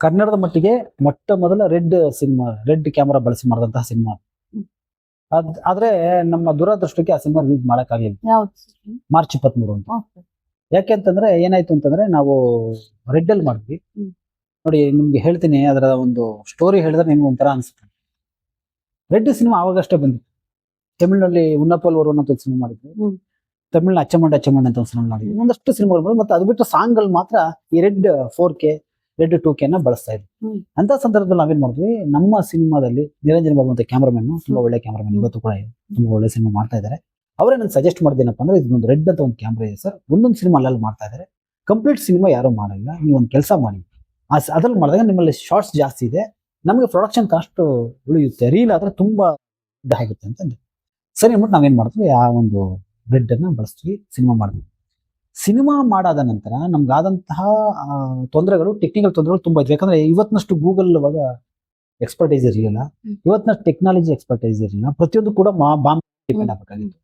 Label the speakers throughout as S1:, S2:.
S1: ಕನ್ನಡದ ಮಟ್ಟಿಗೆ ಮೊಟ್ಟ ಮೊದಲ ರೆಡ್ ಕ್ಯಾಮರಾ ಬಳಸಿ ಮಾಡಿದಂತಹ ಸಿನಿಮಾ. ಆದ್ರೆ ನಮ್ಮ ದುರದೃಷ್ಟಕ್ಕೆ ಆ ಸಿನಿಮಾ ರಿಲೀಸ್ ಮಾಡಕ್ಕಾಗಲಿಲ್ಲ. ಮಾರ್ಚ್ 23 ಅಂತ. ಯಾಕೆ ಅಂತಂದ್ರೆ ಏನಾಯ್ತು ಅಂತಂದ್ರೆ ನಾವು ರೆಡ್ ಅಲ್ಲಿ ಮಾಡಿದ್ವಿ. ನೋಡಿ ನಿಮ್ಗೆ ಹೇಳ್ತೀನಿ, ಅದರ ಒಂದು ಸ್ಟೋರಿ ಹೇಳಿದ್ರೆ ನಿಮ್ಗೆ ಒಂಥರ ಅನ್ಸುತ್ತೆ. ರೆಡ್ ಸಿನಿಮಾ ಆವಾಗಷ್ಟೇ ಬಂದಿತ್ತು. ತಮಿಳಿನಲ್ಲಿ ಉನ್ನಪಲ್ ಅವರು ಅಂತ ಸಿನಿಮಾ ಮಾಡಿದ್ವಿ, ತಮಿಳಿನ ಅಚ್ಚಮಂಡ ಅಂತ ಒಂದು ಸಿನಿಮಾ ಮಾಡಿದ್ವಿ, ಒಂದಷ್ಟು ಸಿನಿಮಾಗಳು ಬಂದು. ಮತ್ತೆ ಅದು ಬಿಟ್ಟು ಸಾಂಗ್ ಗಳು ಮಾತ್ರ ಈ ರೆಡ್ 4K ರೆಡ್ 2K ಬಳಸ್ತಾ ಇದ್ವಿ. ಅಂತ ಸಂದರ್ಭದಲ್ಲಿ ನಾವೇನ್ ಮಾಡಿದ್ವಿ, ನಮ್ಮ ಸಿನಿಮಾದಲ್ಲಿ ನಿರಂಜನ್ ಬಾಬು ಅಂತ ಕ್ಯಾಮ್ರಾಮನ್, ತುಂಬಾ ಒಳ್ಳೆ ಕ್ಯಾಮ್ರಾಮನ್, ಇವತ್ತು ಕೂಡ ತುಂಬಾ ಒಳ್ಳೆ ಸಿನಿಮಾ ಮಾಡ್ತಾ ಇದ್ದಾರೆ. ಅವರೇ ನನ್ಗೆ ಸಜೆಸ್ಟ್ ಮಾಡಿದೇನಪ್ಪ ಅಂದ್ರೆ, ಇದೊಂದು ರೆಡ್ ಅಂತ ಒಂದು ಕ್ಯಾಮ್ರಾ ಇದೆ ಸರ್, ಒಂದೊಂದು ಸಿನಿಮಾ ಅಲ್ಲಲ್ಲಿ ಮಾಡ್ತಾ ಇದ್ದಾರೆ, ಕಂಪ್ಲೀಟ್ ಸಿನಿಮಾ ಯಾರು ಮಾಡಿಲ್ಲ, ನೀವು ಒಂದು ಕೆಲಸ ಮಾಡಿ, ಅದ್ರಲ್ಲಿ ಮಾಡಿದಾಗ ನಿಮ್ಮಲ್ಲಿ ಶಾರ್ಟ್ಸ್ ಜಾಸ್ತಿ ಇದೆ, ನಮಗೆ ಪ್ರೊಡಕ್ಷನ್ ಕಾಸ್ಟ್ ಉಳಿಯುತ್ತೆ, ರೀಲ್ ಆದ್ರೆ ತುಂಬಾ ಆಗುತ್ತೆ ಅಂತಂದ್ರೆ ಸರಿ ಅಂದ್ಬಿಟ್ಟು ನಾವೇನ್ ಮಾಡಿದ್ವಿ, ಆ ಒಂದು ರೆಡ್ ಅನ್ನ ಬಳಸ್ತೀವಿ, ಸಿನಿಮಾ ಮಾಡಿದ್ವಿ. ಸಿನಿಮಾ ಮಾಡಾದ ನಂತರ ನಮ್ಗಾದಂತಹ ತೊಂದರೆಗಳು, ಟೆಕ್ನಿಕಲ್ ತೊಂದರೆಗಳು ತುಂಬಾ ಇದ್ವಿ. ಯಾಕಂದ್ರೆ ಇವತ್ತಿನಷ್ಟು ಗೂಗಲ್ ಅವಾಗ ಎಕ್ಸ್ಪರ್ಟೈಸ್ ಇರಲಿಲ್ಲ, ಇವತ್ತಿನಷ್ಟು ಟೆಕ್ನಾಲಜಿ ಎಕ್ಸ್ಪರ್ಟೈಸ್ ಇರಲಿಲ್ಲ, ಪ್ರತಿಯೊಂದು ಕೂಡ ಬಾಂಬ್ ಡಿಪೆಂಡ್ ಆಗಬೇಕಾಗಿತ್ತು.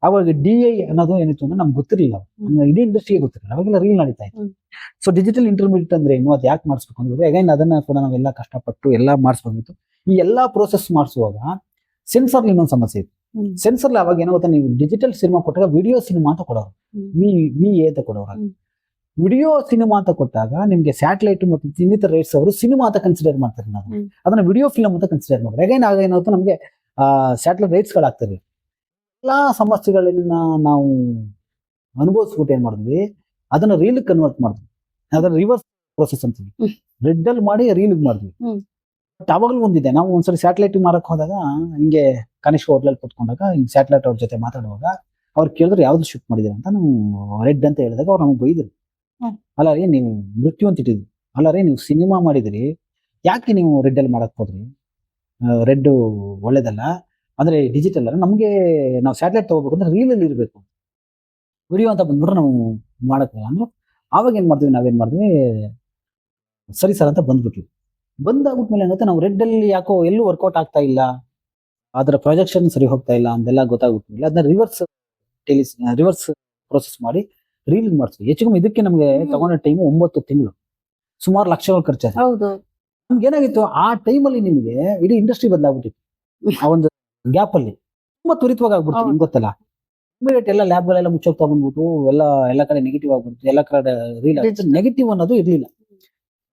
S1: ಅವಾಗ DI ಅನ್ನೋದು ಏನಿತ್ತು ಅಂದ್ರೆ ನಮ್ಗೆ ಗೊತ್ತಿರಲಿಲ್ಲ, ಇಡೀ ಇಂಡಸ್ಟ್ರಿಗೆ ಗೊತ್ತಿರಲಿಲ್ಲ, ಅವಾಗೆಲ್ಲ ರೀಲ್ ನಡೀತಾ ಇತ್ತು. ಸೊ ಡಿಜಿಟಲ್ ಇಂಟರ್ಮೀಡಿಯೇಟ್ ಅಂದ್ರೆ ಏನು, ಅದು ಯಾಕೆ ಮಾಡಿಸ್ಬೇಕು ಅಂದ್ರೆ ಅಗೈನ್ ಅದನ್ನ ಕೂಡ ನಾವೆಲ್ಲ ಕಷ್ಟಪಟ್ಟು ಎಲ್ಲ ಮಾಡಿಸ್ಬೇಕಿತ್ತು. ಈ ಎಲ್ಲಾ ಪ್ರೋಸೆಸ್ ಮಾಡಿಸುವಾಗ ಸೆನ್ಸರ್ ಇನ್ನೊಂದು ಸಮಸ್ಯೆ ಇತ್ತು. ಸೆನ್ಸರ್ ಅವಾಗ ಏನಾಗುತ್ತೆ, ನೀವು ಡಿಜಿಟಲ್ ಸಿನಿಮಾ ಕೊಟ್ಟಾಗ ವಿಡಿಯೋ ಸಿನಿಮಾ ಅಂತ ಕೊಡೋರು, VA ಅಂತ ಕೊಡೋರು. ವಿಡಿಯೋ ಸಿನಿಮಾ ಅಂತ ಕೊಟ್ಟಾಗ ನಿಮ್ಗೆ ಸ್ಯಾಟಲೈಟ್ ಮತ್ತು ಇನ್ನಿತರ ರೈಟ್ಸ್ ಅವರು ಸಿನಿಮಾ ಅಂತ ಕನ್ಸಿಡರ್ ಮಾಡ್ತಾರೆ, ನಾವು ಅದನ್ನ ವಿಡಿಯೋ ಫಿಲಮ್ ಅಂತ ಕನ್ಸಿಡರ್ ಮಾಡ್ತಾರೆ. ಅಗೈನ್ ಆಗ ಏನಾಗುತ್ತೆ, ನಮ್ಗೆ ಸ್ಯಾಟಲೈಟ್ ರೈಟ್ಸ್ ಗಳಾಗ್ತವೆ. ಎಲ್ಲಾ ಸಮಸ್ಯೆಗಳನ್ನ ನಾವು ಅನುಭವಿಸ್ಬಿಟ್ಟು ಏನ್ ಮಾಡಿದ್ವಿ, ಅದನ್ನ ರೀಲ್ ಕನ್ವರ್ಟ್ ಮಾಡಿದ್ವಿ, ಅದನ್ನ ರಿವರ್ಸ್ ಪ್ರೋಸೆಸ್ ಅಂತೀವಿ. ರೆಡ್ ಅಲ್ಲಿ ಮಾಡಿ ರೀಲ್ ಮಾಡಿದ್ವಿ. ಬಟ್ ಅವಾಗಲೂ ಒಂದಿದೆ, ನಾವು ಒಂದ್ಸರಿ ಸ್ಯಾಟಲೈಟ್ ಮಾರಕ್ ಹೋದಾಗ ಹಿಂಗೆ ಕನಿಷ್ಠ ಹೋಟ್ಲಲ್ಲಿ ಕುತ್ಕೊಂಡಾಗ ಹಿಂಗ್ ಸ್ಯಾಟಲೈಟ್ ಅವ್ರ ಜೊತೆ ಮಾತಾಡುವಾಗ ಅವ್ರು ಕೇಳಿದ್ರೆ ಯಾವ್ದು ಶೂಟ್ ಮಾಡಿದ್ರೆ ಅಂತ, ನಾವು ರೆಡ್ ಅಂತ ಹೇಳಿದಾಗ ಅವ್ರು ನಮ್ಗೆ ಬೈದ್ರು. ಅಲ್ಲ ರೀ ನೀವು ಮೃತ್ಯು ಅಂತ ಇಟ್ಟಿದ್ವಿ, ಅಲ್ಲ ರೀ ನೀವು ಸಿನಿಮಾ ಮಾಡಿದ್ರಿ, ಯಾಕೆ ನೀವು ರೆಡ್ ಅಲ್ಲಿ ಮಾಡಕ್ ಹೋದ್ರಿ, ರೆಡ್ ಒಳ್ಳೇದಲ್ಲ ಅಂದ್ರೆ ಡಿಜಿಟಲ್ ಅಲ್ಲ, ನಮ್ಗೆ ನಾವು ಸ್ಯಾಟಲೈಟ್ ತಗೋಬೇಕು ಅಂದ್ರೆ ರೀಲ್ ಅಲ್ಲಿ ಇರ್ಬೇಕು, ವಿಡಿಯೋ ಅಂತ ಬಂದ್ಬಿಟ್ರೆ ನಾವು ಮಾಡಕ್ಕಿಲ್ಲ ಅಂದ್ರೆ. ಆವಾಗ ಏನ್ ಮಾಡ್ತೀವಿ, ನಾವೇನ್ ಮಾಡಿದ್ವಿ, ಸರಿ ಸರ್ ಅಂತ ಬಂದ್ಬಿಟ್ವಿ. ಬಂದಾಗ್ಬಿಟ್ಮೇಲೆ ಏನಾಗುತ್ತೆ, ನಾವು ರೆಡ್ ಅಲ್ಲಿ ಯಾಕೋ ಎಲ್ಲೂ ವರ್ಕೌಟ್ ಆಗ್ತಾ ಇಲ್ಲ, ಅದರ ಪ್ರೊಜೆಕ್ಷನ್ ಸರಿ ಹೋಗ್ತಾ ಇಲ್ಲ ಅಂತೆಲ್ಲ ಗೊತ್ತಾಗ್ಬಿಟ್ಮೇಲೆ ಅದನ್ನ ರಿವರ್ಸ್ ಪ್ರೋಸೆಸ್ ಮಾಡಿ ರೀಲ್ ಮಾಡ್ತೀವಿ. ಹೆಚ್ಚು ಕಮ್ಮಿ ಇದಕ್ಕೆ ನಮ್ಗೆ ತಗೊಂಡ ಟೈಮ್ 9 ತಿಂಗಳು, ಸುಮಾರು ಲಕ್ಷಗಳು ಖರ್ಚಾಯ್ತು. ನಮ್ಗೆ ಏನಾಗಿತ್ತು, ಆ ಟೈಮಲ್ಲಿ ನಿಮ್ಗೆ ಇಡೀ ಇಂಡಸ್ಟ್ರಿ ಬದಲಾಗ್ಬಿಟ್ಟಿತ್ತು. ಆ ಒಂದು ಗ್ಯಾಪ್ ಅಲ್ಲಿ ತುಂಬಾ ತ್ವರಿತವಾಗಿ ಆಗ್ಬಿಡ್ತು, ನಿಮ್ಗೆ ಗೊತ್ತಲ್ಲ. ಇಮಿಡಿಯೇಟ್ ಎಲ್ಲ ಲ್ಯಾಬ್ಗಳೆಲ್ಲ ಮುಚ್ಚೋಗ್ತಾ ಬಂದ್ಬಿಟ್ಟು ಎಲ್ಲ ಕಡೆ ನೆಗೆಟಿವ್ ಆಗ್ಬಿಡ್ತು, ಎಲ್ಲ ಕಡೆ ರೀಲ್ ನೆಗೆಟಿವ್ ಅನ್ನೋದು ಇರ್ಲಿಲ್ಲ.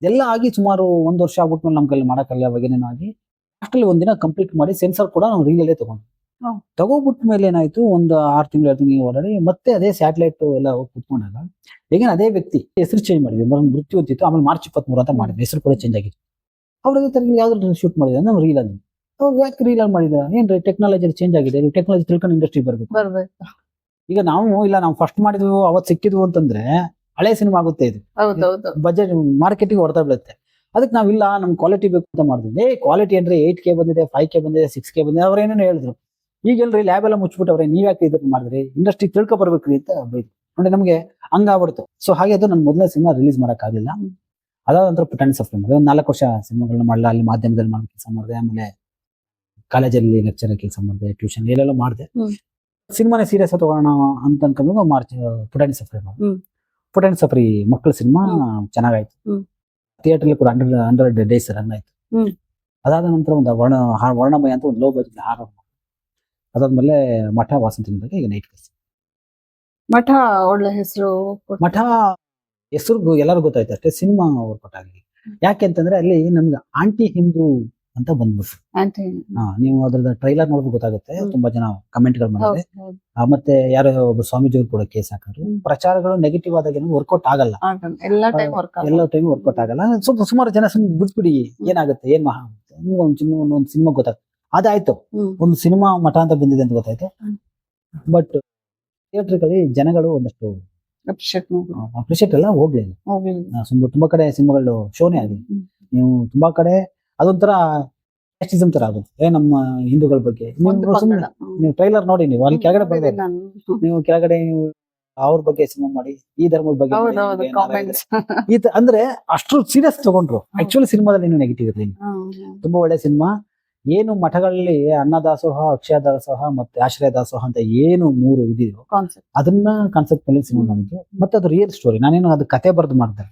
S1: ಎಲ್ಲ ಆಗಿ ಸುಮಾರು 1 ವರ್ಷ ಆಗ್ಬಿಟ್ಮೇಲೆ ನಮ್ ಕೈಲಿ ಮಾಡಕ್ಕಲ್ಲ, ಅವಾಗೇನೇನೋ ಆಗಿ ಅಷ್ಟರಲ್ಲಿ ಒಂದಿನ ಕಂಪ್ಲೀಟ್ ಮಾಡಿ ಸೆನ್ಸರ್ ಕೂಡ ನಾವು ರೀಲಲ್ಲೇ ತಗೋಬಿಟ್ಟ ಮೇಲೆ ಏನಾಯ್ತು, ಒಂದು 6 ತಿಂಗಳು 7 ತಿಂಗಳು ಓಡಾಡಿ ಮತ್ತೆ ಅದೇ ಸ್ಯಾಟಲೈಟ್ ಎಲ್ಲ ಹೋಗಿ ಕುತ್ಕೊಂಡಾಗ ಈಗ ಅದೇ ವ್ಯಕ್ತಿ ಹೆಸರು ಚೇಂಜ್ ಮಾಡಿದ್ವಿ, ಮೃತ್ಯು ಅಂತಿತ್ತು, ಆಮೇಲೆ ಮಾರ್ಚ್ 23 ಅಂತ ಮಾಡಿದ್ವಿ, ಹೆಸರು ಕೂಡ ಚೇಂಜ್ ಆಗಿತ್ತು. ಅವ್ರ ಅದೇ ತರ ಯಾವ್ದು ಶೂಟ್ ಮಾಡಿದ್ರೆ ನಾವು ರೀಲ್ ಅಲ್ಲಿ, ಯಾಕೆ ರೀಲ್ ಅಲ್ಲಿ ಮಾಡಿದ, ಏನ್ರಿ ಟೆಕ್ನಾಲಜಿ ಚೇಂಜ್ ಆಗಿದೆ, ಟೆಕ್ನಾಲಜಿ ತಿಳ್ಕೊಂಡು ಇಂಡಸ್ಟ್ರಿ ಬರ್ಬೇಕು. ಈಗ ನಾವು ಫಸ್ಟ್ ಮಾಡಿದ್ವಿ, ಅವತ್ತು ಸಿಕ್ಕಿದ್ವು ಅಂತಂದ್ರೆ ಹಳೆ ಸಿನಿಮಾ ಆಗುತ್ತೆ, ಇದು ಬಜೆಟ್ ಮಾರ್ಕೆಟಿಗೆ ಹೊಡ್ತಾ ಬೀಳುತ್ತೆ. ಅದಕ್ಕೆ ನಾವಿಲ್ಲ, ನಮ್ ಕ್ವಾಲಿಟಿ ಬೇಕು ಅಂತ ಮಾಡಿದ್ವಿ. ಕ್ವಾಲಿಟಿ ಅಂದ್ರೆ 8K ಬಂದಿದೆ, 5K ಬಂದಿದೆ, 6K ಬಂದಿದೆ, ಅವ್ರ ಏನೇನೋ ಹೇಳಿದ್ರು. ಈಗೆಲ್ರಿ ಲ್ಯಾಬ್ ಎಲ್ಲ ಮುಚ್ಚಿಬಿಟ್ಟವ್ರೆ, ನೀವ್ ಯಾಕೆ ಇದನ್ನ ಮಾಡಿದ್ರಿ, ಇಂಡಸ್ಟ್ರಿ ತಿಳ್ಕೊ ಬರ್ಬೇಕ್ರಿ ಅಂತ ಬೈದ್ರು. ಅಂದ್ರೆ ನಮ್ಗೆ ಹಂಗಾಗ್ಬಿಡ್ತು. ಸೊ ಹಾಗೆ ಅದು ನನ್ನ ಮೊದಲನೇ ಸಿನಿಮಾ ರಿಲೀಸ್ ಮಾಡಕ್ ಆಗಿಲ್ಲ. ಅದಾದ ನಂತರ ಪುಟಾಣಿ ಸಫ್ರೆ ಮಾಡಿದೆ, ಒಂದು 4 ವರ್ಷ ಸಿನಿಮಾಗಳನ್ನ ಮಾಡಲ್ಲ, ಅಲ್ಲಿ ಮಾಧ್ಯಮದಲ್ಲಿ ಮಾಡೋ ಕೆಲಸ ಮಾಡಿದೆ, ಆಮೇಲೆ ಕಾಲೇಜಲ್ಲಿ ಲೆಕ್ಚರ್ ಕೆಲಸ ಮಾಡಿದೆ, ಟ್ಯೂಷನ್ ಎಲ್ಲೆಲ್ಲ ಮಾಡಿದೆ. ಸಿನಿಮಾನೇ ಸೀರಿಯಸ್ ತಗೋಣ ಅಂತ ಅನ್ಕೊಂಡ್ರೆ ಮಾರ್ಚ್ ಪುಟಾಣಿ ಸಫ್ರಿ ಮಕ್ಕಳ ಸಿನಿಮಾ ಚೆನ್ನಾಗಾಯ್ತು. ಥಿಯೇಟರ್ ಕೂಡ 100 ಡೇಸ್ ರನ್ ಆಯ್ತು. ಅದಾದ ನಂತರ ಒಂದು ವರ್ಣಮಯ ಅಂತ ಒಂದು ಲೋ ಬಜೆಟ್ ಹಾರರ್, ಅದಾದ್ಮೇಲೆ ಮಠ ವಾಸಂತಿನಿಂದ ಈಗ ನೈಟ್ ಕೇಸ್.
S2: ಮಠ ಒಳ್ಳೆ ಹೆಸರು
S1: ಎಲ್ಲರಿಗೂ ಗೊತ್ತಾಯ್ತು ಅಷ್ಟೇ, ಸಿನಿಮಾ ವರ್ಕೌಟ್ ಆಗಲಿ. ಯಾಕೆ ಅಂತಂದ್ರೆ ಅಲ್ಲಿ ನಮ್ಗೆ ಆಂಟಿ ಹಿಂದೂ ಅಂತ ಬಂದ್ಬಿಟ್ಟು, ನೀವು ಅದ್ರದ್ದು ಟ್ರೈಲರ್ ನೋಡಿದ್ರೆ ಗೊತ್ತಾಗುತ್ತೆ, ತುಂಬಾ ಜನ ಕಮೆಂಟ್ ಗಳು ಮಾಡಿದೆ. ಮತ್ತೆ ಯಾರೋ ಒಬ್ಬ ಸ್ವಾಮೀಜಿಯವರು ಕೂಡ ಕೇಸ್ ಹಾಕೋರು. ಪ್ರಚಾರಗಳು ನೆಗೆಟಿವ್ ಆದಾಗ ವರ್ಕೌಟ್ ಆಗಲ್ಲ, ಎಲ್ಲ ಟೈಮ್ ವರ್ಕೌಟ್ ಆಗಲ್ಲ. ಸ್ವಲ್ಪ ಸುಮಾರು ಜನ ಬಿಟ್ಬಿಡಿ, ಏನಾಗುತ್ತೆ, ಏನ್ ಮಹಾ ಒಂದು ಸಿನಿಮಾ ಗೊತ್ತಾಗ್ತದೆ. ಅದಾಯ್ತು, ಒಂದು ಸಿನಿಮಾ ಮಠ ಅಂತ ಬಂದಿದೆ ಅಂತ ಗೊತ್ತಾಯ್ತು. ಬಟ್ ಥಿಯೇಟರ್ಗಳಲ್ಲಿ ಜನಗಳು ಒಂದಷ್ಟು ಅಪ್ರಿಷಿಯೇಟ್ ಎಲ್ಲ ಹೋಗ್ಲಿಲ್ಲ. ತುಂಬಾ ಕಡೆ ಸಿನಿಮಾಗಳು ಶೋನೇ ಆಗಲಿ, ನೀವು ತುಂಬಾ ಕಡೆ ಅದೊಂಥರ ಫ್ಯಾಷನಿಸಂ ತರ ಆಗುತ್ತೆ ನಮ್ಮ ಹಿಂದೂಗಳ ಬಗ್ಗೆ. ನೀವು ಟ್ರೈಲರ್ ನೋಡಿ, ನೀವು ಅಲ್ಲಿ ಕೆಳಗಡೆ ಬರ್ಬೇಕು, ನೀವು ಕೆಳಗಡೆ ಅವ್ರ ಬಗ್ಗೆ ಸಿನಿಮಾ ಮಾಡಿ, ಈ ಧರ್ಮದ ಬಗ್ಗೆ ಅಂದ್ರೆ ಅಷ್ಟು ಸೀರಿಯಸ್ ತಗೊಂಡ್ರು. ಆಕ್ಚುಲಿ ಸಿನಿಮಾದಲ್ಲಿ ಏನು ನೆಗೆಟಿವ್ ಇರಲಿಲ್ಲ, ತುಂಬಾ ಒಳ್ಳೆ ಸಿನಿಮಾ. ಏನು ಮಠಗಳಲ್ಲಿ ಅನ್ನದಾಸೋಹ, ಅಕ್ಷಯ ದಾಸೋಹ ಮತ್ತೆ ಆಶ್ರಯ ದಾಸೋಹ ಅಂತ ಏನು 3 ಇದೆಯೋ
S2: ಕಾನ್ಸೆಪ್ಟ್.
S1: ಅದನ್ನ ಕಾನ್ಸೆಪ್ಟ್ ಮೇಲೆ ಸಿನಿಮಾ ಮಾಡಿದ್ದು. ಮತ್ತೆ ಅದು ರಿಯಲ್ ಸ್ಟೋರಿ, ನಾನೇನು ಅದು ಕತೆ ಬರೆದು ಮಾಡ್ತಾರೆ.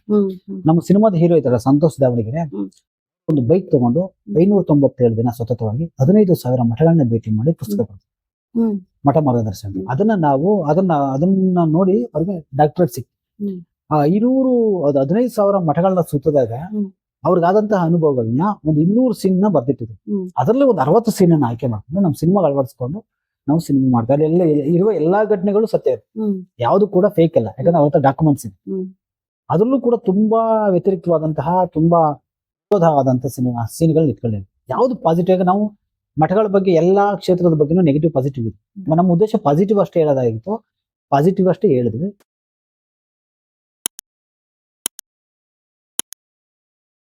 S1: ನಮ್ಮ ಸಿನಿಮಾದ ಹೀರೋ ಇದ್ದಾರೆ ಸಂತೋಷ್ ದಾವಣಗೆರೆ,
S2: ಹ್ಮ್.
S1: ಒಂದು ಬೈಕ್ ತಗೊಂಡು 597 ದಿನ ಸತತವಾಗಿ 15,000 ಮಠಗಳನ್ನ ಭೇಟಿ ಮಾಡಿ ಪುಸ್ತಕ ಬರೆದ್ರು. ಮಠ ಮಾರ್ಗದರ್ಶನ. ಅದನ್ನ ನೋಡಿ ಅವ್ರಿಗೆ ಡಾಕ್ಟರೇಟ್ ಸಿಕ್ತು.
S2: ಹ್ಮ್.
S1: ಆ 15,000 ಮಠಗಳನ್ನ ಸುತ್ತಿದಾಗ
S2: ಹ್ಮ್.
S1: ಅವ್ರಿಗಾದಂತಹ ಅನುಭವಗಳನ್ನ ಒಂದು 200 ಸೀನ್ ನ ಬರ್ದಿಟ್ಟಿದ್ರು. ಅದರಲ್ಲಿ ಒಂದು 60 ಸೀನ್ ಅನ್ನ ಆಯ್ಕೆ ಮಾಡ್ಕೊಂಡು ನಮ್ಮ ಸಿನಿಮಾ ಅಳವಡಿಸ್ಕೊಂಡು ನಾವು ಸಿನಿಮಾ ಮಾಡ್ತಾರೆ. ಎಲ್ಲ ಇರುವ ಎಲ್ಲಾ ಘಟನೆಗಳು ಸತ್ಯ ಇದೆ, ಯಾವುದು ಕೂಡ ಫೇಕ್ ಅಲ್ಲ. ಯಾಕಂದ್ರೆ ಅವತ್ತ ಡಾಕ್ಯುಮೆಂಟ್ಸ್ ಇದೆ. ಅದರಲ್ಲೂ ಕೂಡ ತುಂಬಾ ವ್ಯತಿರಿಕ್ತವಾದಂತಹ, ತುಂಬಾ ವಿರೋಧವಾದಂತಹ ಸೀನ್ಗಳನ್ನ ಇಟ್ಕೊಂಡಿದೆ. ಯಾವ್ದು ಪಾಸಿಟಿವ್ ಆಗಿ ನಾವು ಮಠಗಳ ಬಗ್ಗೆ ಎಲ್ಲಾ ಕ್ಷೇತ್ರದ ಬಗ್ಗೆನೂ ನೆಗೆಟಿವ್ ಪಾಸಿಟಿವ್ ಇದೆ. ನಮ್ಮ ಉದ್ದೇಶ ಪಾಸಿಟಿವ್ ಅಷ್ಟೇ ಹೇಳೋದಾಗಿತ್ತು, ಪಾಸಿಟಿವ್ ಅಷ್ಟೇ ಹೇಳಿದ್ವಿ.